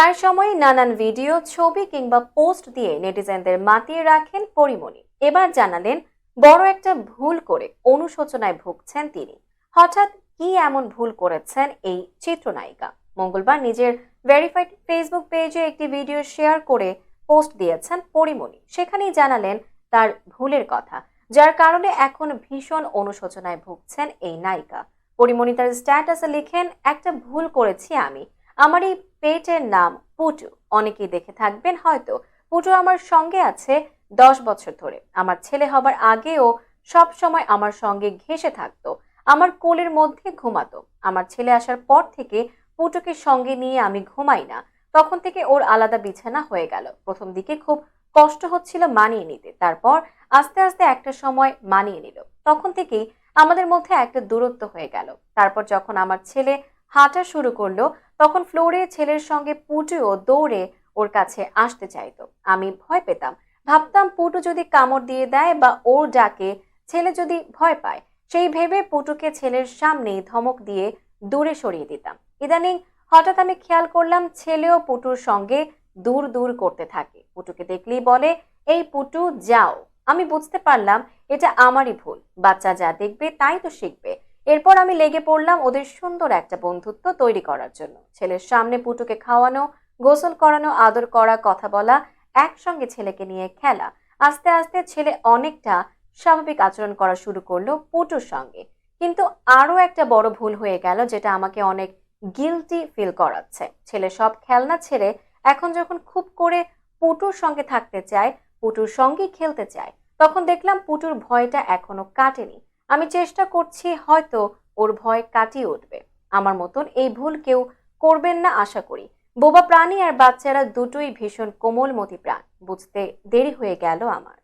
প্রায় সময়ই নানান ভিডিও, ছবি কিংবা পোস্ট দিয়ে নেটিজেনদের মাতিয়ে রাখেন পরীমনি। এবার জানালেন বড় একটা ভুল করে অনুশোচনায় ভুগছেন তিনি। হঠাৎ কি এমন ভুল করেছেন এই চিত্রনায়িকা? মঙ্গলবার নিজের ভেরিফাইড ফেসবুক পেজে একটি ভিডিও শেয়ার করে পোস্ট দিয়েছেন পরীমনি। সেখানেই জানালেন তার ভুলের কথা, যার কারণে এখন ভীষণ অনুশোচনায় ভুগছেন এই নায়িকা। পরীমনি তার স্ট্যাটাসে লিখেন, একটা ভুল করেছি আমি। আমার এই পেটের নাম পুটু। অনেকেই দেখে থাকবেন হয়তো। পুটু আমার সঙ্গে আছে 10 বছর ধরে। আমার ছেলে হবার আগেও সব সময় আমার সঙ্গে ঘেঁষে থাকতো, আমার কোলের মধ্যে ঘুমাতো। আমার ছেলে আসার পর থেকে পুটুকে সঙ্গে নিয়ে আমি ঘুমাই না। তখন থেকে ওর আলাদা বিছানা হয়ে গেল। প্রথম দিকে খুব কষ্ট হচ্ছিল মানিয়ে নিতে, তারপর আস্তে আস্তে একটা সময় মানিয়ে নিল। তখন থেকেই আমাদের মধ্যে একটা দূরত্ব হয়ে গেল। তারপর যখন আমার ছেলে হাঁটা শুরু করলো, তখন ফ্লোরে ছেলের সঙ্গে পুটুও দৌড়ে ওর কাছে আসতে চাইতো। আমি ভয় পেতাম, ভাবতাম পুটু যদি কামড় দিয়ে দেয় বা ওর ডাকে ছেলে যদি ভয় পায়, সেই ভেবে পুটুকে ছেলের সামনেই ধমক দিয়ে দূরে সরিয়ে দিতাম। ইদানিং হঠাৎ আমি খেয়াল করলাম ছেলেও পুটুর সঙ্গে দূর দূর করতে থাকে। পুটুকে দেখলেই বলে, এই পুটু যাও। আমি বুঝতে পারলাম এটা আমারই ভুল। বাচ্চা যা দেখবে তাই তো শিখবে। এরপর আমি লেগে পড়লাম ওদের সুন্দর একটা বন্ধুত্ব তৈরি করার জন্য। ছেলের সামনে পুটুকে খাওয়ানো, গোসল করানো, আদর করা, কথা বলা, একসঙ্গে ছেলেকে নিয়ে খেলা। আস্তে আস্তে ছেলে অনেকটা স্বাভাবিক আচরণ করা শুরু করলো পুটুর সঙ্গে। কিন্তু আরো একটা বড় ভুল হয়ে গেল, যেটা আমাকে অনেক গিলটি ফিল করাচ্ছে। ছেলে সব খেলনা ছেড়ে এখন যখন খুব করে পুটুর সঙ্গে থাকতে চায়, পুটুর সঙ্গেই খেলতে চায়, তখন দেখলাম পুটুর ভয়টা এখনো কাটেনি। আমি চেষ্টা করছি, হয়তো ওর ভয় কাটিয়ে উঠবে। আমার মতন এই ভুল কেউ করবেন না আশা করি। বোবা প্রাণী আর বাচ্চারা দুটোই ভীষণ কোমলমতি প্রাণ। বুঝতে দেরি হয়ে গেল আমার।